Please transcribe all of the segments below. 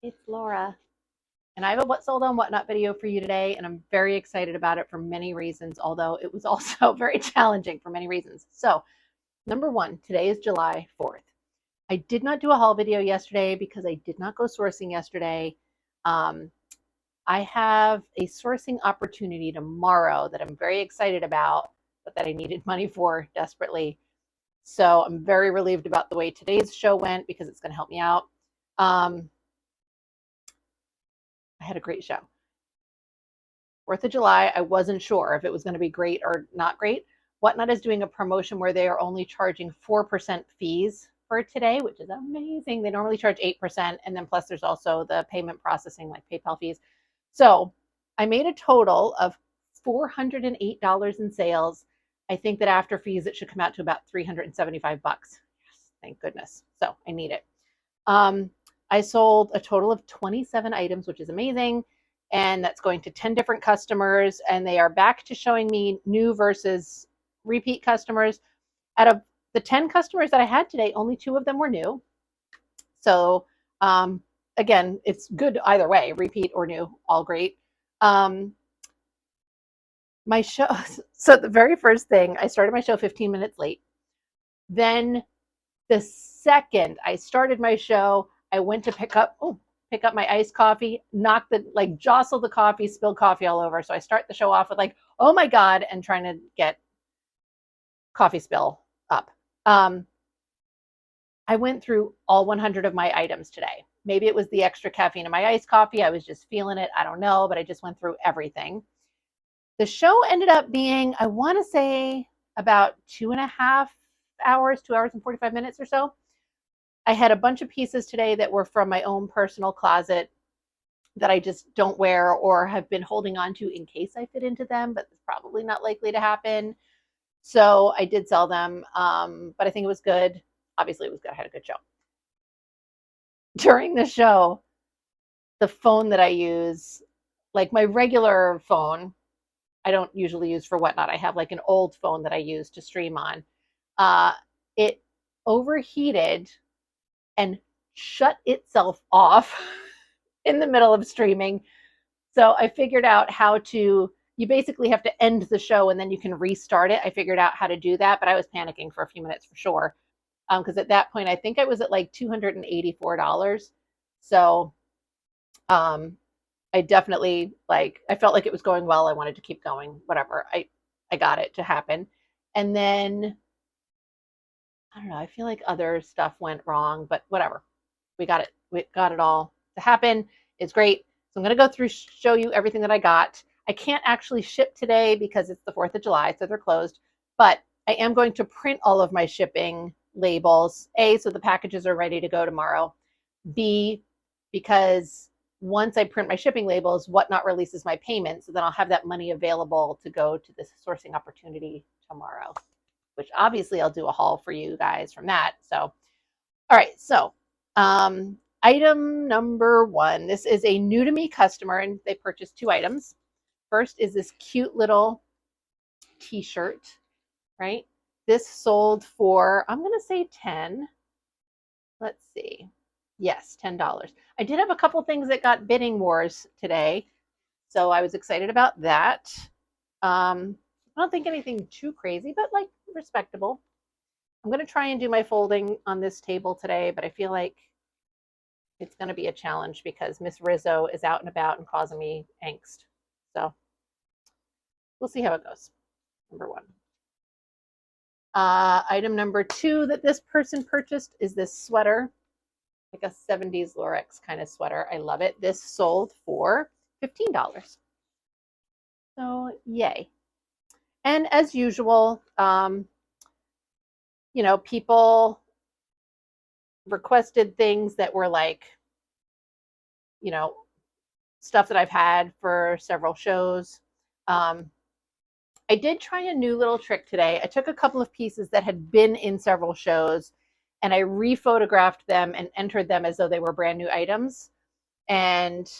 It's Laura, and I have a What Sold on Whatnot video for you today, and I'm very excited about it for many reasons, although it was also very challenging for many reasons. So, number one, today is July 4th. I did not do a haul video yesterday because I did not go sourcing yesterday. Um, I have a sourcing opportunity tomorrow that I'm very excited about, but that I needed money for desperately. So, I'm very relieved about the way today's show went because it's going to help me out. Um, I had a great show. 4th of July, I wasn't sure if it was going to be great or not great. Whatnot is doing a promotion where they are only charging 4% fees for today, which is amazing. They normally charge 8%. And then plus there's also the payment processing like PayPal fees. So I made a total of $408 in sales. I think that after fees, it should come out to about $375. Yes, thank goodness. So I need it. I sold a total of 27 items, which is amazing. And that's going to 10 different customers. And they are back to showing me new versus repeat customers. Out of the 10 customers that I had today, only 2 of them were new. So, again, it's good either way, repeat or new, all great. My show, so the very first thing, I started my show 15 minutes late. Then the second I started my show, I went to pick up my iced coffee, jostled the coffee, spilled coffee all over. So I start the show off with like, oh my God, and trying to get coffee spill up. I went through all 100 of my items today. Maybe it was the extra caffeine in my iced coffee. I was just feeling it. I don't know, but I just went through everything. The show ended up being, I want to say, about 2.5 hours, 2 hours and 45 minutes or so. I had a bunch of pieces today that were from my own personal closet that I just don't wear or have been holding on to in case I fit into them, but it's probably not likely to happen. So I did sell them, but I think it was good. Obviously, it was good. I had a good show. During the show, the phone that I use, like my regular phone, I don't usually use for Whatnot. I have like an old phone that I use to stream on. It overheated and shut itself off in the middle of streaming. So I figured out how to, you basically have to end the show and then you can restart it. I figured out how to do that, but I was panicking for a few minutes for sure. Because at that point, I think I was at like $284. So I definitely I felt like it was going well. I wanted to keep going, whatever. I got it to happen. And then I don't know, I feel like other stuff went wrong, but whatever. We got it all to happen. It's great. So I'm going to go through, show you everything that I got. I can't actually ship today because it's the 4th of July, so they're closed, but I am going to print all of my shipping labels. A, so the packages are ready to go tomorrow. B, because once I print my shipping labels, Whatnot releases my payment. So then I'll have that money available to go to this sourcing opportunity tomorrow, which obviously I'll do a haul for you guys from that. So, all right. So, item number one, this is a new to me customer and they purchased 2 items. First is this cute little t-shirt, right? This sold for, I'm going to say 10. Let's see. Yes, $10. I did have a couple things that got bidding wars today, so I was excited about that. I don't think anything too crazy, but like respectable. I'm going to try and do my folding on this table today, but I feel like it's going to be a challenge because Miss Rizzo is out and about and causing me angst. So we'll see how it goes. Number one. Item number 2 that this person purchased is this sweater, like a 70s Lorex kind of sweater. I love it. This sold for $15. So yay. And as usual, people requested things that were like, stuff that I've had for several shows. I did try a new little trick today. I took a couple of pieces that had been in several shows and I rephotographed them and entered them as though they were brand new items and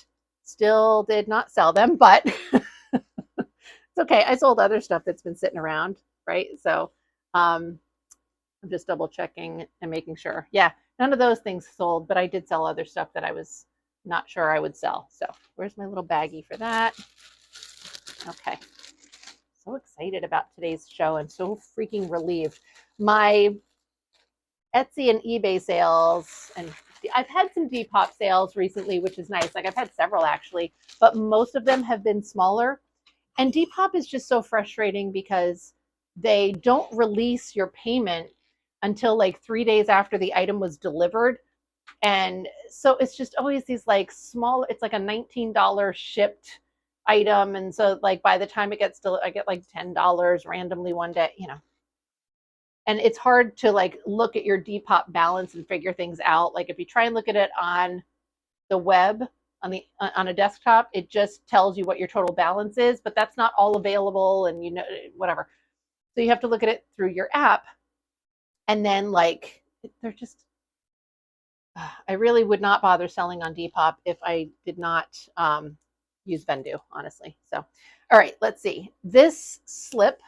still did not sell them, but it's okay. I sold other stuff that's been sitting around, right? So I'm just double checking and making sure. Yeah, none of those things sold, but I did sell other stuff that I was not sure I would sell. So where's my little baggie for that? Okay. So excited about today's show. I'm so freaking relieved. My Etsy and eBay sales, and I've had some Depop sales recently, which is nice. Like I've had several actually, but most of them have been smaller. And Depop is just so frustrating because they don't release your payment until like 3 days after the item was delivered. And so it's just always these like small, it's like a $19 shipped item. And so like by the time it gets I get like $10 randomly one day, you know. And it's hard to like look at your Depop balance and figure things out. Like if you try and look at it on the web, on a desktop, it just tells you what your total balance is, but that's not all available, and you know, whatever. So you have to look at it through your app. And then like they're just, I really would not bother selling on Depop if I did not use Vendoo, honestly. So, all right, let's see. This slip,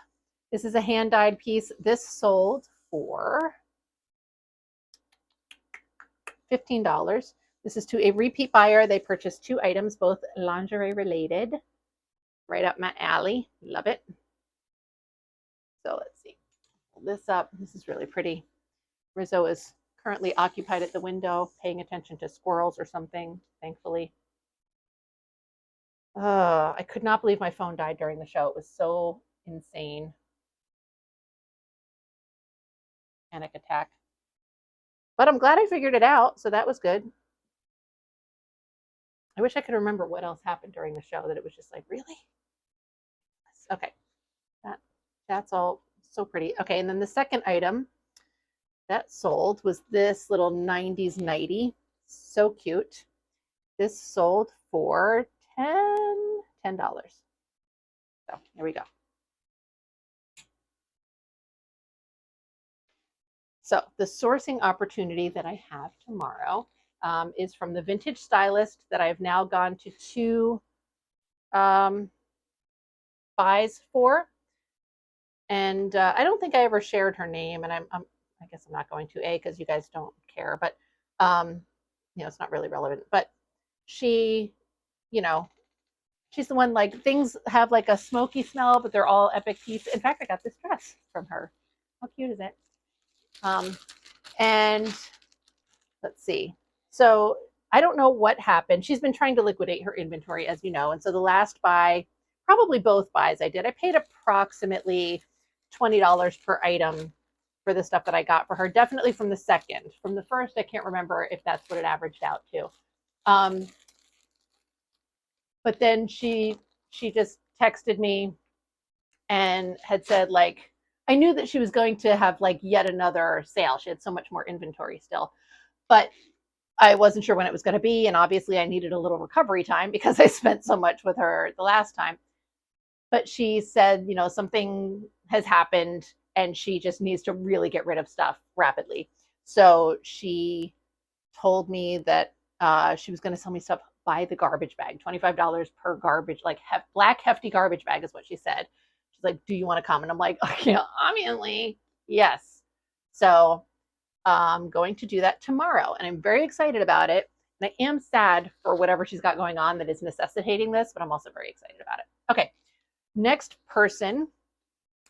this is a hand dyed piece. This sold for $15. This is to a repeat buyer. They purchased 2 items, both lingerie related. Right up my alley. Love it. So let's see. Pull this up. This is really pretty. Rizzo is currently occupied at the window, paying attention to squirrels or something, thankfully. I could not believe my phone died during the show. It was so insane. Panic attack. But I'm glad I figured it out, so that was good. I wish I could remember what else happened during the show, that it was just like, really? Okay. That's all so pretty. Okay, and then the second item that sold was this little 90s nightie. So cute. This sold for $10. So here we go. So the sourcing opportunity that I have tomorrow is from the Vintage Stylist that I've now gone to 2 buys for. And I don't think I ever shared her name, and I guess I'm not going to, because you guys don't care, but you know, it's not really relevant. But she, you know, she's the one, like, things have like a smoky smell, but they're all epic pieces. In fact, I got this dress from her. How cute is it? And let's see. So I don't know what happened. She's been trying to liquidate her inventory, as you know. And so the last buy, probably both buys I did, I paid approximately $20 per item for the stuff that I got for her. Definitely from the second. From the first, I can't remember if that's what it averaged out to. But then she just texted me and had said, like, I knew that she was going to have like yet another sale. She had so much more inventory still, but I wasn't sure when it was going to be. And obviously I needed a little recovery time because I spent so much with her the last time. But she said, you know, something has happened and she just needs to really get rid of stuff rapidly. So she told me that she was going to sell me stuff by the garbage bag, $25 per garbage, like black hefty garbage bag is what she said. She's like, do you want to come? And I'm like, okay, obviously, yes. So I'm going to do that tomorrow, and I'm very excited about it. And I am sad for whatever she's got going on that is necessitating this, but I'm also very excited about it. Okay, next person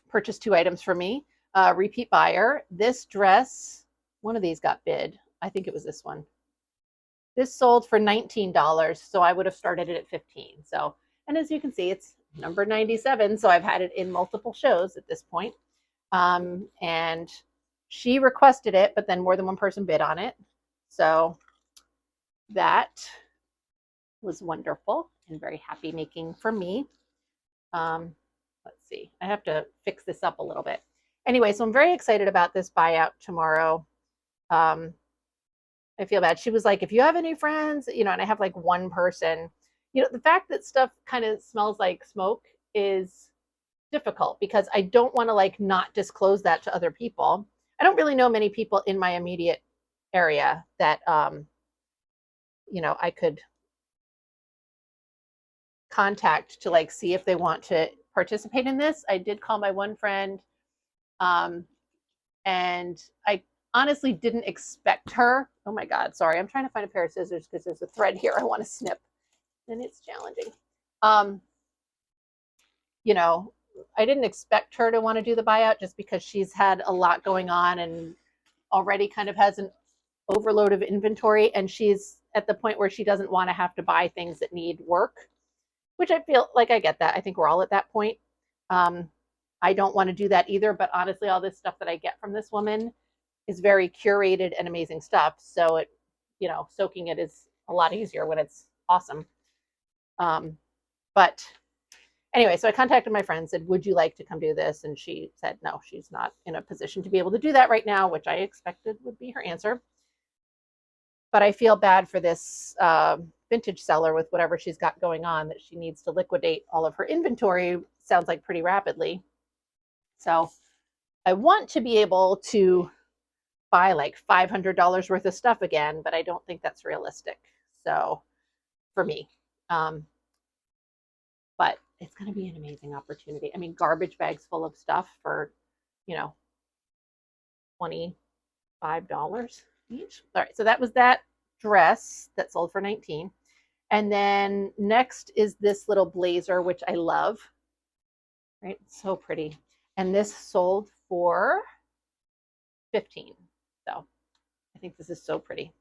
purchased 2 items for me. Repeat buyer. This dress, one of these got bid. I think it was this one. This sold for $19, so I would have started it at $15. So, and as you can see, it's number 97, so I've had it in multiple shows at this point. And she requested it, but then more than one person bid on it. So that was wonderful and very happy making for me. Let's see, I have to fix this up a little bit. Anyway, so I'm very excited about this buyout tomorrow. I feel bad. She was like, if you have any friends, you know, and I have like one person, you know, the fact that stuff kind of smells like smoke is difficult because I don't want to like not disclose that to other people. I don't really know many people in my immediate area that, you know, I could contact to like see if they want to participate in this. I did call my one friend, and I honestly didn't expect her. Oh my God, sorry. I'm trying to find a pair of scissors because there's a thread here I want to snip and it's challenging. Um, you know, I didn't expect her to want to do the buyout just because she's had a lot going on and already kind of has an overload of inventory. And she's at the point where she doesn't want to have to buy things that need work, which I feel like I get that. I think we're all at that point. Um, I don't want to do that either. But honestly, all this stuff that I get from this woman is very curated and amazing stuff. So it, soaking it is a lot easier when it's awesome. But anyway, so I contacted my friend, said, would you like to come do this? And she said, no, she's not in a position to be able to do that right now, which I expected would be her answer. But I feel bad for this vintage seller with whatever she's got going on, that she needs to liquidate all of her inventory, sounds like pretty rapidly. So I want to be able to buy like $500 worth of stuff again, but I don't think that's realistic. So for me, but it's going to be an amazing opportunity. I mean, garbage bags full of stuff for, $25 each. All right, so that was that dress that sold for 19. And then next is this little blazer, which I love. Right, so pretty. And this sold for 15. So I think this is so pretty.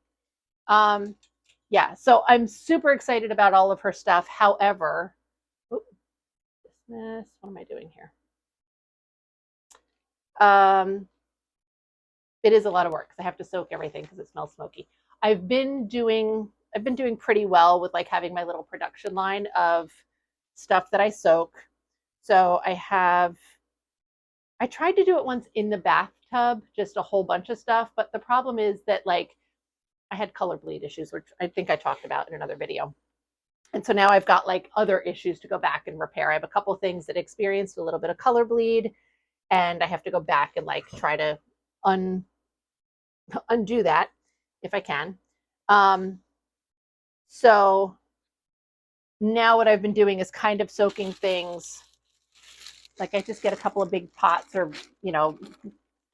Yeah, so I'm super excited about all of her stuff. However, what am I doing here? It is a lot of work because I have to soak everything because it smells smoky. I've been doing pretty well with like having my little production line of stuff that I soak. So I tried to do it once in the bathtub, just a whole bunch of stuff, but the problem is that like I had color bleed issues, which I think I talked about in another video. And so now I've got like other issues to go back and repair. I have a couple of things that experienced a little bit of color bleed, and I have to go back and like try to undo that if I can. So now what I've been doing is kind of soaking things. Like I just get a couple of big pots or,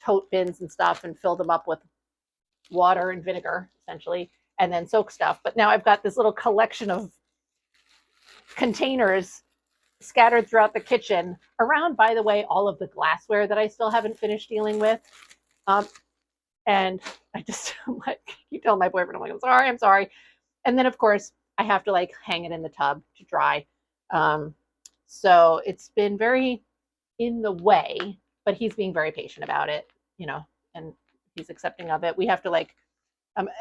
tote bins and stuff and fill them up with water and vinegar essentially, and then soak stuff. But now I've got this little collection of containers scattered throughout the kitchen around, by the way, all of the glassware that I still haven't finished dealing with. And I just like keep telling my boyfriend, I'm sorry. And then of course I have to like hang it in the tub to dry. So it's been very in the way, but he's being very patient about it, and he's accepting of it. We have to like,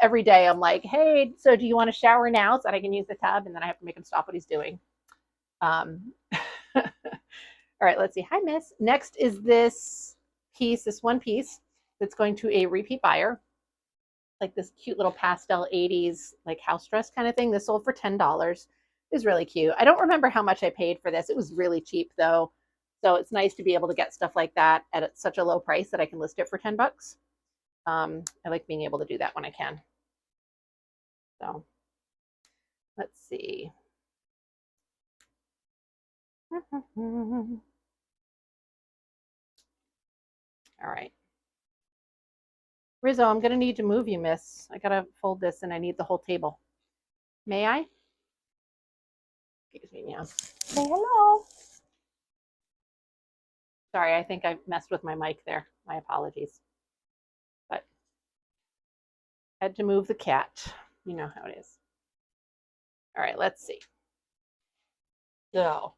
every day I'm like, hey, so do you want to shower now so that I can use the tub? And then I have to make him stop what he's doing. All right, let's see. Hi, Miss. Next is this one piece that's going to a repeat buyer, like this cute little pastel 80s like house dress kind of thing. This sold for $10. It was really cute. I don't remember how much I paid for this. It was really cheap though. So it's nice to be able to get stuff like that at such a low price that I can list it for $10. I like being able to do that when I can. So let's see. All right. Rizzo, I'm going to need to move you, miss. I got to fold this and I need the whole table. May I? Excuse me, now. Say hello. Sorry, I think I messed with my mic there. My apologies. But I had to move the cat. You know how it is. All right, let's see. So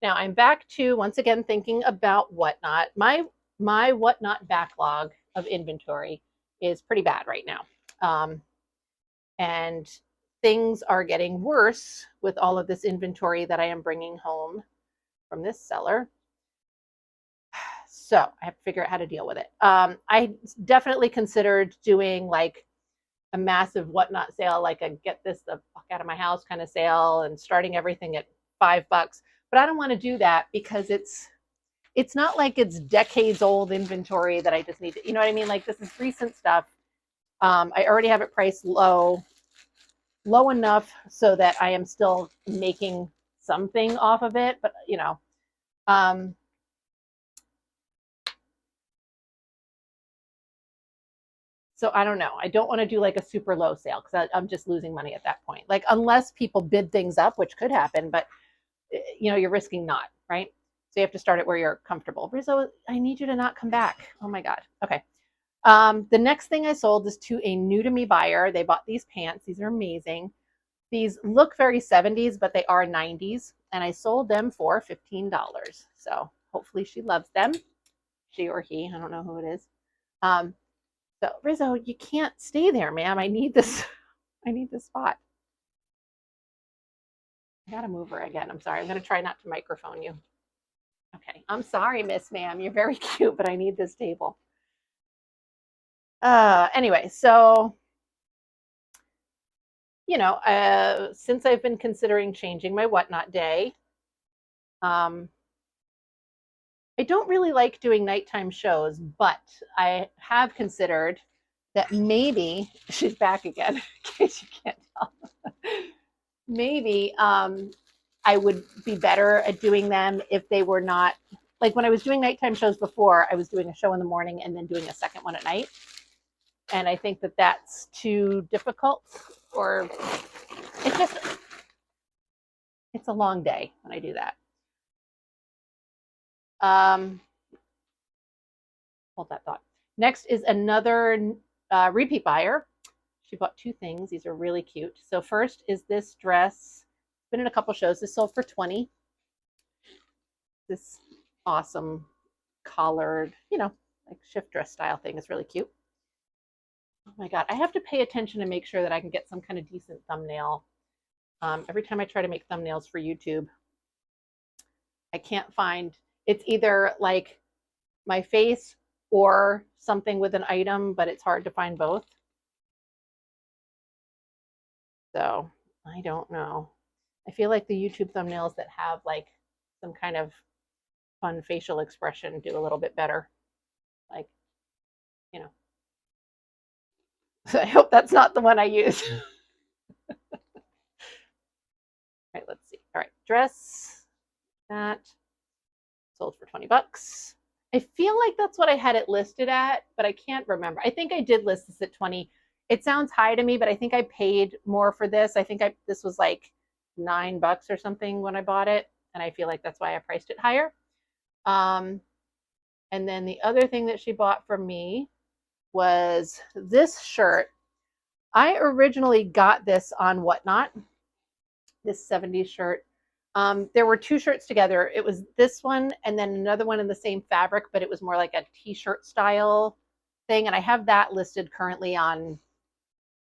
now I'm back to, once again, thinking about Whatnot. My Whatnot backlog of inventory is pretty bad right now. And things are getting worse with all of this inventory that I am bringing home from this seller. So I have to figure out how to deal with it. I definitely considered doing like a massive Whatnot sale, like a get this the fuck out of my house kind of sale, and starting everything at $5. But I don't want to do that because it's not like it's decades old inventory that I just need to, you know what I mean? Like this is recent stuff. I already have it priced low enough so that I am still making something off of it, but So I don't know. I don't want to do like a super low sale because I'm just losing money at that point. Like unless people bid things up, which could happen, but you're risking not, right? So you have to start it where you're comfortable. Rizzo, I need you to not come back. Oh my God. Okay. The next thing I sold is to a new to me buyer. They bought these pants. These are amazing. These look very 70s, but they are 90s. And I sold them for $15. So hopefully she loves them. She or he, I don't know who it is. So Rizzo, you can't stay there, ma'am. I need this. I need this spot. I gotta move her again. I'm sorry. I'm gonna try not to microphone you. Okay. I'm sorry, Miss Ma'am. You're very cute, but I need this table. Anyway, so since I've been considering changing my whatnot day, I don't really like doing nighttime shows, but I have considered that maybe she's back again, in case you can't tell. Maybe I would be better at doing them if they were not like when I was doing nighttime shows before, I was doing a show in the morning and then doing a second one at night. And I think that that's too difficult, or it's a long day when I do that. Hold that thought. Next is another repeat buyer. She bought two things. These are really cute. So first is this dress. It's been in a couple shows. This sold for $20. This awesome collared, like shift dress style thing is really cute. Oh my God, I have to pay attention to make sure that I can get some kind of decent thumbnail. Every time I try to make thumbnails for YouTube, I can't find, it's either like my face or something with an item, but it's hard to find both. So I don't know. I feel like the YouTube thumbnails that have like some kind of fun facial expression do a little bit better. Like, So I hope that's not the one I use. All right, let's see. All right, dress that sold for $20. I feel like that's what I had it listed at, but I can't remember. I think I did list this at 20. It sounds high to me, but I think I paid more for this. I think this was like $9 or something when I bought it, and I feel like that's why I priced it higher. And then the other thing that she bought from me was this shirt. I originally got this on Whatnot, this 70s shirt. There were two shirts together. It was this one and then another one in the same fabric, but it was more like a t-shirt style thing. And I have that listed currently on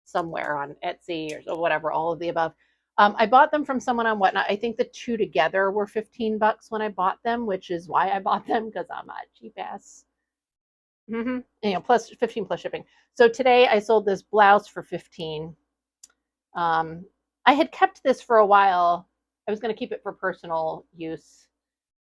somewhere on Etsy or whatever, all of the above. I bought them from someone on Whatnot. I think the two together were $15 when I bought them, which is why I bought them, because I'm a cheap ass. Plus 15 plus shipping. So today I sold this blouse for 15. I had kept this for a while. I was going to keep it for personal use,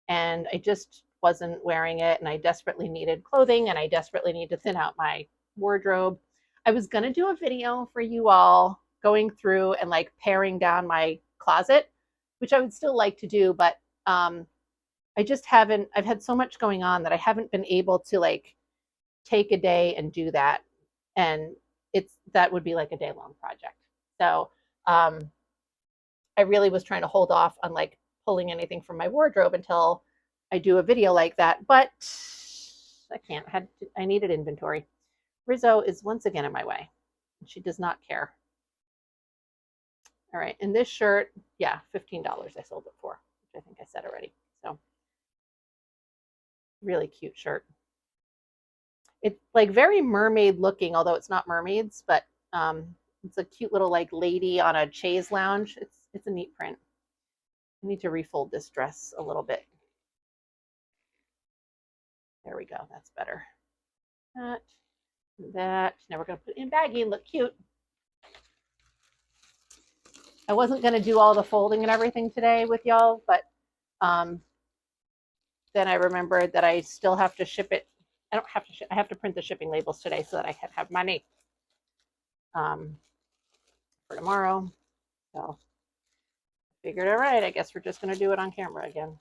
and I just wasn't wearing it, and I desperately needed clothing, and I desperately need to thin out my wardrobe. I was going to do a video for you all going through and like paring down my closet, which I would still like to do, but I just haven't. I've had so much going on that I haven't been able to like take a day and do that, and that would be like a day-long project. So I really was trying to hold off on like pulling anything from my wardrobe until I do a video like that, but I can't. I needed inventory. Rizzo is once again in my way. She does not care. All right, and this shirt, yeah, $15 I sold it for, which I think I said already. So really cute shirt. It's like very mermaid looking, although it's not mermaids, but it's a cute little like lady on a chaise lounge. It's a neat print. I need to refold this dress a little bit. There we go. That's better. That. Now we're going to put it in baggie and look cute. I wasn't going to do all the folding and everything today with y'all, but then I remembered that I still have to ship it. I don't have to. I have to print the shipping labels today so that I can have money for tomorrow. So figured, all right, I guess we're just going to do it on camera again.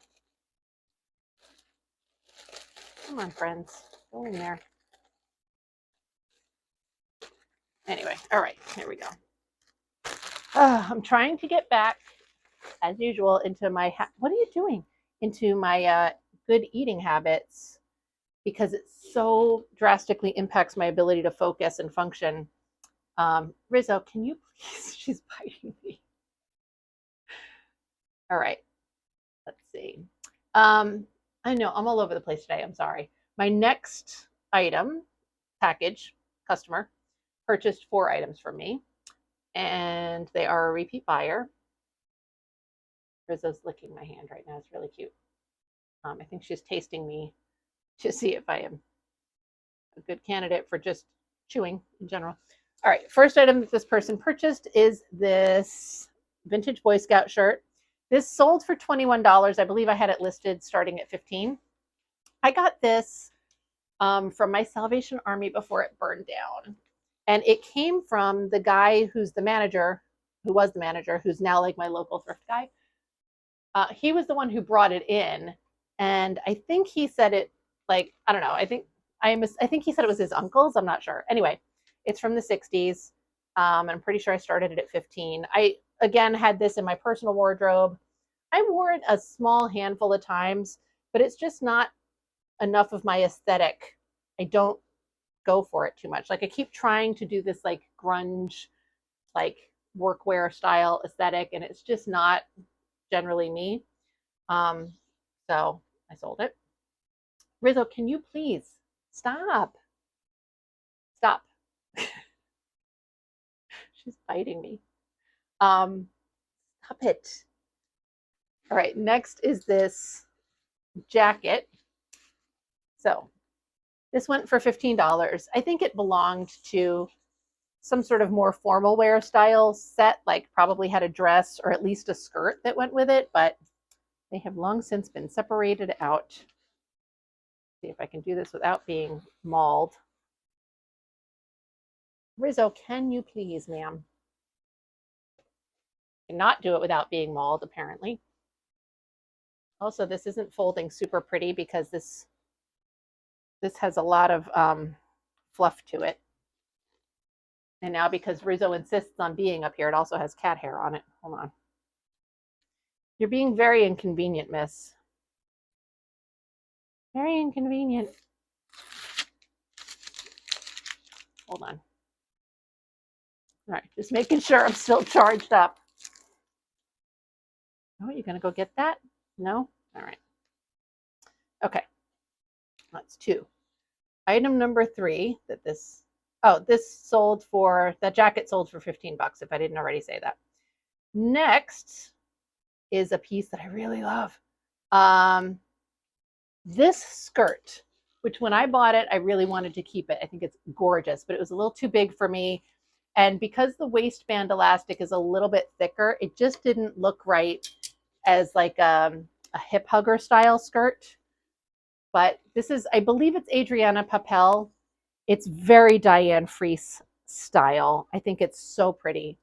Come on, friends. Go in there. Anyway, all right, here we go. I'm trying to get back, as usual, into my, what are you doing? Into my good eating habits, because it so drastically impacts my ability to focus and function. Rizzo, can you please? She's biting me. All right, let's see. I know I'm all over the place today. I'm sorry. My next item package customer purchased 4 items from me, and they are a repeat buyer. Rizzo's licking my hand right now. It's really cute. I think she's tasting me to see if I am a good candidate for just chewing in general. All right, first item that this person purchased is this vintage Boy Scout shirt. This sold for $21. I believe I had it listed starting at $15. I got this from my Salvation Army before it burned down. And it came from the guy who's the manager, who was the manager, who's now like my local thrift guy. He was the one who brought it in. And I think he said it like, I don't know. I think he said it was his uncle's. I'm not sure. Anyway, it's from the 60s. I'm pretty sure I started it at 15. I, again, had this in my personal wardrobe. I wore it a small handful of times, but it's just not enough of my aesthetic. I don't go for it too much. Like I keep trying to do this like grunge, like workwear style aesthetic, and it's just not generally me. So I sold it. Rizzo, can you please stop? Stop. She's biting me. Stop it. All right, next is this jacket. So this went for $15. I think it belonged to some sort of more formal wear style set, like probably had a dress or at least a skirt that went with it, but they have long since been separated out. See if I can do this without being mauled. Rizzo, can you please, ma'am? Cannot do it without being mauled, apparently. Also, this isn't folding super pretty because this has a lot of fluff to it. And now because Rizzo insists on being up here, it also has cat hair on it. Hold on. You're being very inconvenient, miss. Very inconvenient. Hold on. All right, just making sure I'm still charged up. Oh, you're going to go get that? No? All right. Okay. That's 2. Item number 3 that this, this sold for, that jacket sold for $15 if I didn't already say that. Next is a piece that I really love. This skirt, which when I bought it, I really wanted to keep it. I think it's gorgeous, but it was a little too big for me. And because the waistband elastic is a little bit thicker, it just didn't look right as like a hip hugger style skirt. But this is, I believe it's Adriana Papel. It's very Diane Freese style. I think it's so pretty.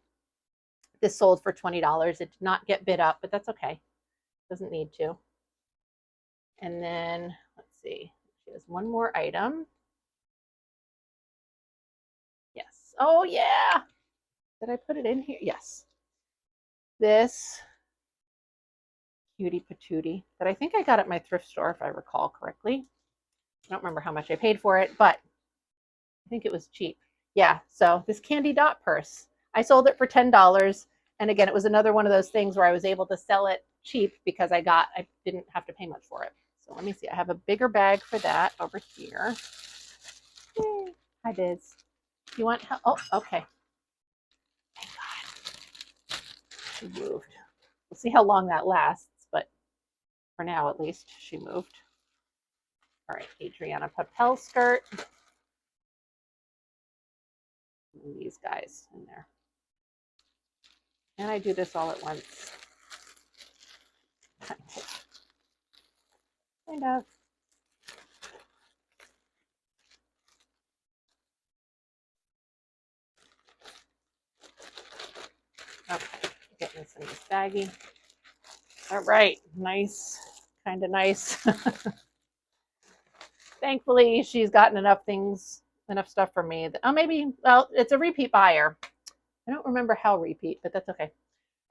This sold for $20. It did not get bid up, but that's okay. Doesn't need to. And then, let's see, she has one more item. Yes. Oh, yeah. Did I put it in here? Yes. This cutie patootie that I think I got at my thrift store, if I recall correctly. I don't remember how much I paid for it, but I think it was cheap. Yeah, so this candy dot purse. I sold it for $10. And again, it was another one of those things where I was able to sell it cheap because I didn't have to pay much for it. So let me see. I have a bigger bag for that over here. Yay. Hi, Biz. You want help? Oh, okay. Thank God. She moved. We'll see how long that lasts, but for now, at least, she moved. All right, Adriana Papel skirt. And these guys in there. And I do this all at once. Kind of. Okay, getting this in this baggie. All right, nice, kind of nice. Thankfully, she's gotten enough things enough stuff for me. That, oh, maybe, well, it's a repeat buyer. I don't remember how repeat, but that's okay.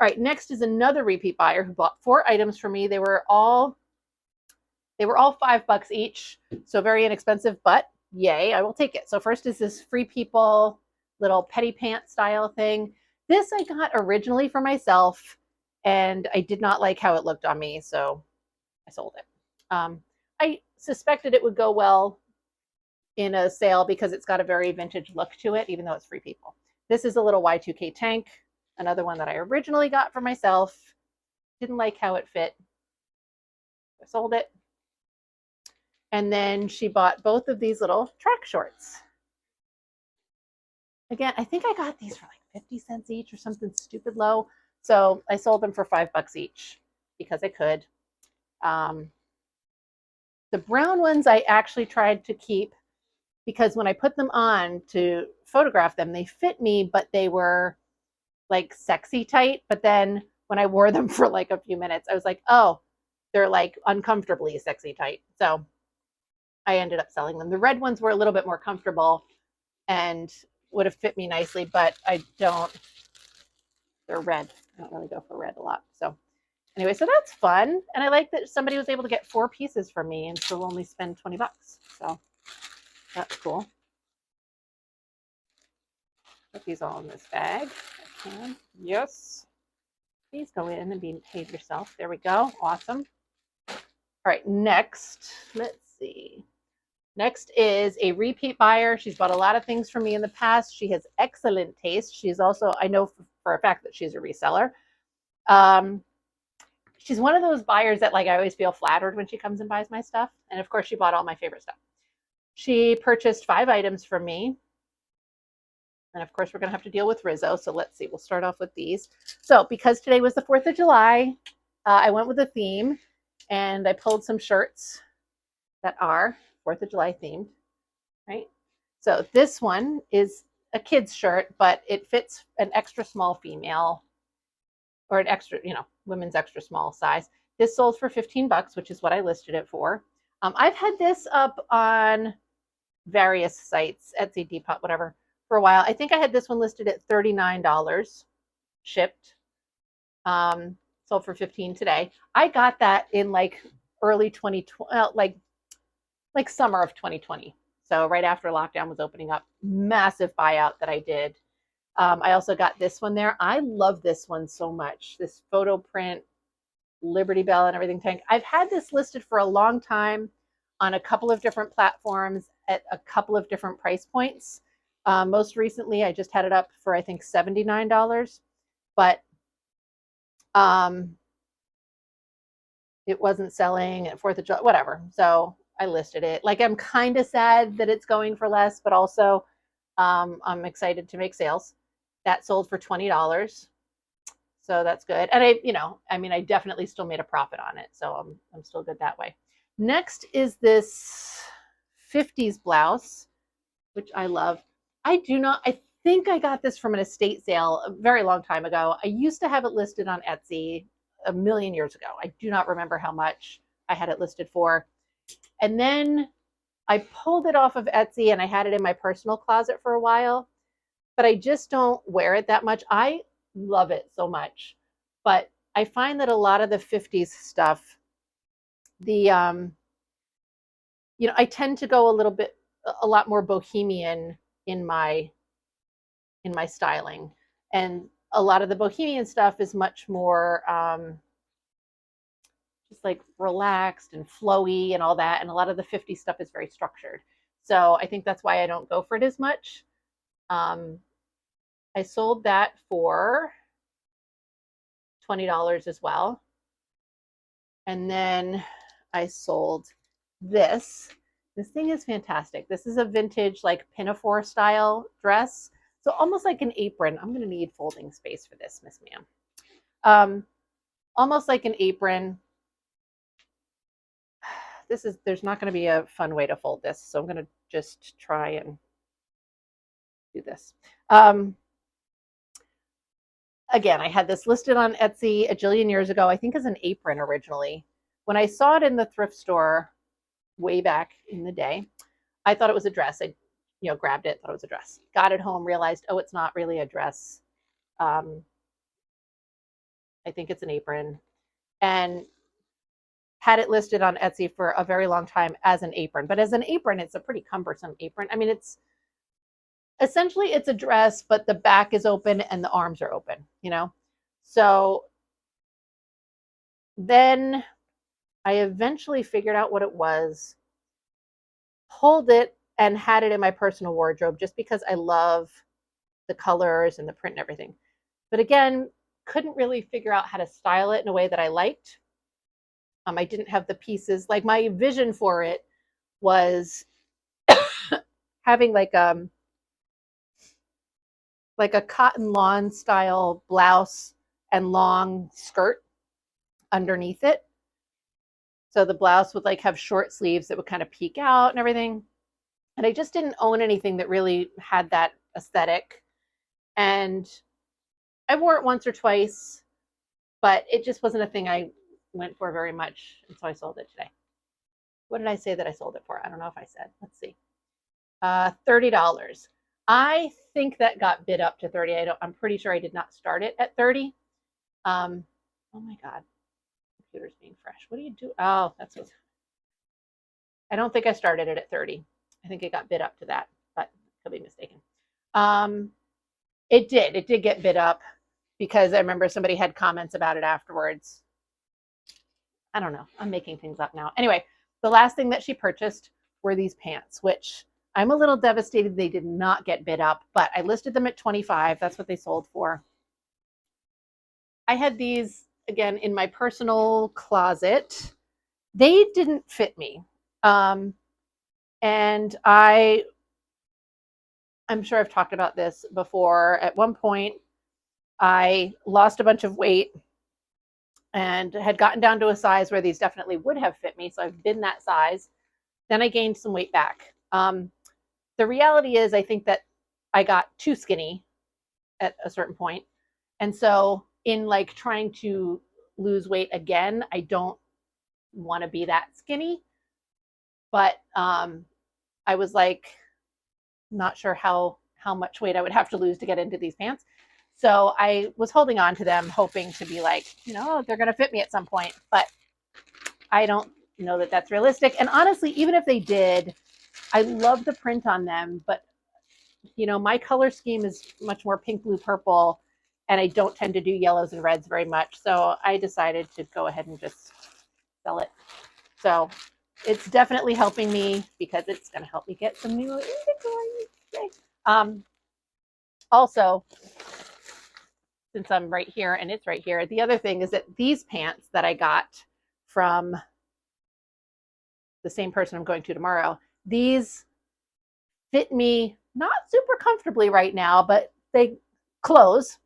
All right, next is another repeat buyer who bought 4 items for me. They were all $5 each, so very inexpensive, but yay, I will take it. So first is this Free People little petty pant style thing. This I got originally for myself, and I did not like how it looked on me, so I sold it. I suspected it would go well in a sale because it's got a very vintage look to it, even though it's Free People. This is a little Y2K tank, another one that I originally got for myself. Didn't like how it fit. I sold it. And then she bought both of these little track shorts. Again, I think I got these for like 50 cents each or something stupid low. So I sold them for $5 each because I could. The brown ones I actually tried to keep because when I put them on to photograph them, they fit me, but they were like sexy tight. But then when I wore them for like a few minutes, I was like, oh, they're like uncomfortably sexy tight. So I ended up selling them. The red ones were a little bit more comfortable and would have fit me nicely, but I don't, they're red. I don't really go for red a lot. So anyway, so that's fun. And I like that somebody was able to get 4 pieces from me and still only spend $20. So that's cool. Put these all in this bag. I can. Yes. Please go in and behave yourself. There we go. Awesome. All right, next, let's see. Next is a repeat buyer. She's bought a lot of things from me in the past. She has excellent taste. She's also, I know for a fact that she's a reseller. She's one of those buyers that like I always feel flattered when she comes and buys my stuff. And of course, she bought all my favorite stuff. She purchased 5 items from me. And of course, we're going to have to deal with Rizzo. So let's see. We'll start off with these. So because today was the 4th of July, I went with a theme. And I pulled some shirts that are 4th of July themed, right? So this one is a kid's shirt, but it fits an extra small female or an extra, women's extra small size. This sold for $15, which is what I listed it for. I've had this up on various sites, Etsy, Depop, whatever, for a while. I think I had this one listed at $39 shipped. Sold for $15 today. I got that in like early 2020, like summer of 2020. So right after lockdown was opening up, massive buyout that I did. I also got this one there. I love this one so much. This photo print, Liberty Bell and everything tank. I've had this listed for a long time on a couple of different platforms at a couple of different price points. Most recently, I just had it up for, I think, $79. But it wasn't selling at 4th of July, whatever. So I listed it. Like, I'm kind of sad that it's going for less, but also I'm excited to make sales. That sold for $20. So that's good. And I definitely still made a profit on it. So I'm still good that way. Next is this 50s blouse, which I love. I think I got this from an estate sale a very long time ago. I used to have it listed on Etsy a million years ago. I do not remember how much I had it listed for. And then I pulled it off of Etsy and I had it in my personal closet for a while, but I just don't wear it that much. I love it so much, but I find that a lot of the 50s stuff, I tend to go a lot more bohemian in my styling, and a lot of the bohemian stuff is much more just like relaxed and flowy and all that, and a lot of the 50s stuff is very structured. So I think that's why I don't go for it as much. I sold that for $20 as well. And then I sold this. This thing is fantastic. This is a vintage like pinafore style dress. So almost like an apron. I'm going to need folding space for this, Miss Ma'am. Almost like an apron. There's not going to be a fun way to fold this. So I'm going to just try and do this. Again, I had this listed on Etsy a jillion years ago, I think as an apron originally. When I saw it in the thrift store way back in the day, I thought it was a dress. I grabbed it, thought it was a dress. Got it home, realized, oh, it's not really a dress. I think it's an apron. And had it listed on Etsy for a very long time as an apron. But as an apron, it's a pretty cumbersome apron. I mean, it's essentially it's a dress, but the back is open and the arms are open, So then I eventually figured out what it was, pulled it, and had it in my personal wardrobe just because I love the colors and the print and everything. But again, couldn't really figure out how to style it in a way that I liked. I didn't have the pieces. Like my vision for it was having like a cotton lawn style blouse and long skirt underneath it. So the blouse would like have short sleeves that would kind of peek out and everything. And I just didn't own anything that really had that aesthetic. And I wore it once or twice, but it just wasn't a thing I went for very much. And so I sold it today. What did I say that I sold it for? I don't know if I said. Let's see. $30. I think that got bid up to 30. I'm pretty sure I did not start it at 30. Oh my God. Computer's being fresh. What do you do? Oh, that's what. I don't think I started it at 30. I think it got bid up to that, but I could be mistaken. It did get bid up because I remember somebody had comments about it afterwards. I don't know. I'm making things up now. Anyway, the last thing that she purchased were these pants, which I'm a little devastated they did not get bid up, but I listed them at 25. That's what they sold for. I had these, again, in my personal closet. They didn't fit me. And I'm sure I've talked about this before. At one point, I lost a bunch of weight and had gotten down to a size where these definitely would have fit me. So I've been that size. Then I gained some weight back. The reality is I think that I got too skinny at a certain point. And so in like trying to lose weight again, I don't want to be that skinny. But I was like, not sure how much weight I would have to lose to get into these pants. So I was holding on to them, hoping to be like, they're going to fit me at some point. But I don't know that that's realistic. And honestly, even if they did, I love the print on them. But, my color scheme is much more pink, blue, purple. And I don't tend to do yellows and reds very much. So I decided to go ahead and just sell it. So it's definitely helping me because it's going to help me get some new inventory. Also, since I'm right here and it's right here, the other thing is that these pants that I got from the same person I'm going to tomorrow, these fit me not super comfortably right now, but they close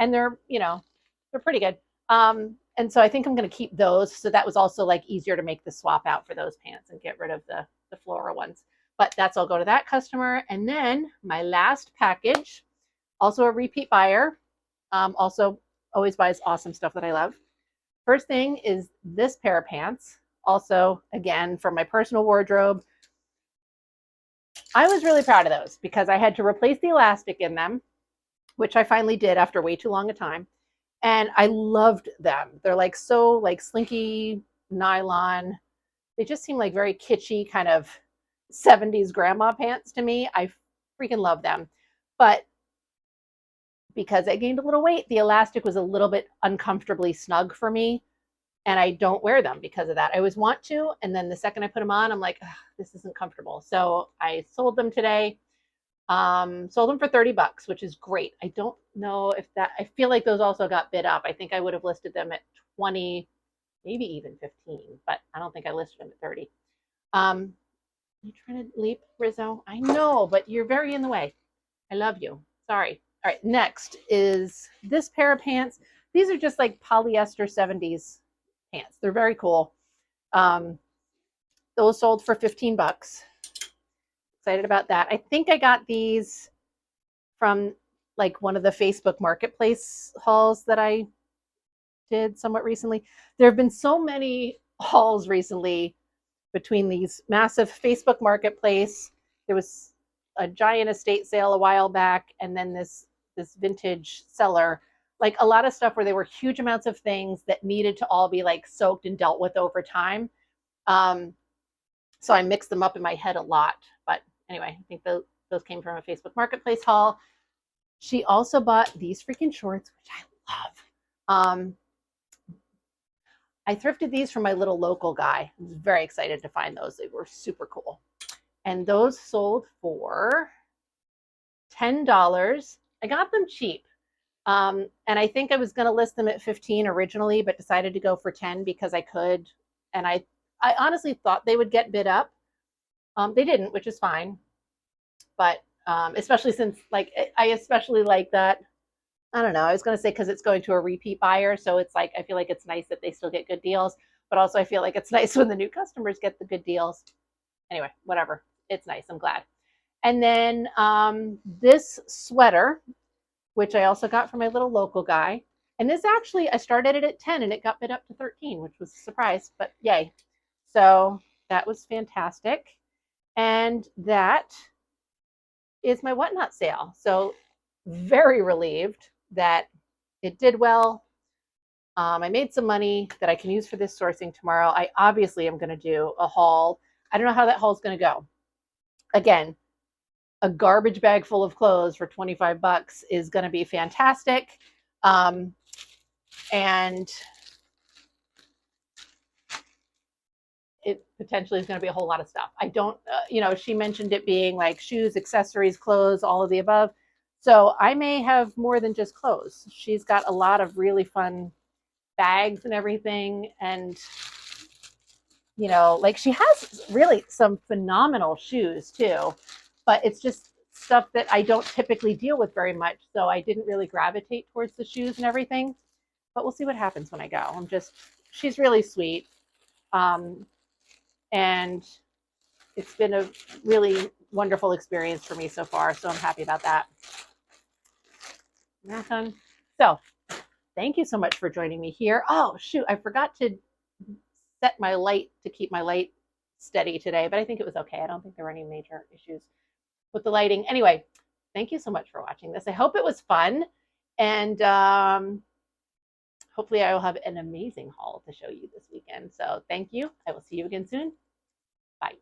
and they're pretty good. And so I think I'm going to keep those. So that was also like easier to make the swap out for those pants and get rid of the floral ones. But that's all go to that customer. And then my last package, also a repeat buyer, also always buys awesome stuff that I love. First thing is this pair of pants. Also, again, from my personal wardrobe. I was really proud of those because I had to replace the elastic in them, which I finally did after way too long a time. And I loved them. They're like so like slinky nylon. They just seem like very kitschy kind of 70s grandma pants to me. I freaking love them. But because I gained a little weight, the elastic was a little bit uncomfortably snug for me. And I don't wear them because of that. I always want to. And then the second I put them on, I'm like, this isn't comfortable. So I sold them today. Sold them for $30, which is great. I don't know if I feel like those also got bid up. I think I would have listed them at 20, maybe even 15, but I don't think I listed them at 30. You trying to leap, Rizzo? I know, but you're very in the way. I love you. Sorry. All right. Next is this pair of pants. These are just like polyester 70s pants. They're very cool. Those sold for $15. Excited about that. I think I got these from like one of the Facebook Marketplace hauls that I did somewhat recently. There have been so many hauls recently between these massive Facebook Marketplace. There was a giant estate sale a while back, and then this vintage seller, like a lot of stuff where there were huge amounts of things that needed to all be like soaked and dealt with over time. So I mixed them up in my head a lot. But anyway, I think those came from a Facebook Marketplace haul. She also bought these freaking shorts, which I love. I thrifted these from my little local guy. I was very excited to find those. They were super cool. And those sold for $10. I got them cheap. And I think I was going to list them at 15 originally, but decided to go for 10 because I could. And I honestly thought they would get bid up. They didn't, which is fine. But especially since like I especially like that. I don't know. I was going to say because it's going to a repeat buyer. So it's like, I feel like it's nice that they still get good deals. But also I feel like it's nice when the new customers get the good deals. Anyway, whatever. It's nice. I'm glad. And then this sweater, which I also got from my little local guy. And this actually, I started it at 10 and it got bid up to 13, which was a surprise, but yay. So that was fantastic. And that is my Whatnot sale. So very relieved that it did well. I made some money that I can use for this sourcing tomorrow. I obviously am going to do a haul. I don't know how that haul is going to go. Again, a garbage bag full of clothes for 25 bucks is going to be fantastic. And it potentially is going to be a whole lot of stuff. I don't, she mentioned it being like shoes, accessories, clothes, all of the above. So I may have more than just clothes. She's got a lot of really fun bags and everything. And, like she has really some phenomenal shoes too, but it's just stuff that I don't typically deal with very much. So I didn't really gravitate towards the shoes and everything, but we'll see what happens when I go. She's really sweet. And it's been a really wonderful experience for me so far. So I'm happy about that. Marathon. So thank you so much for joining me here. Oh, shoot. I forgot to set my light to keep my light steady today, but I think it was okay. I don't think there were any major issues with the lighting. Anyway, thank you so much for watching this. I hope it was fun. And hopefully I will have an amazing haul to show you this weekend. So thank you. I will see you again soon. Bye.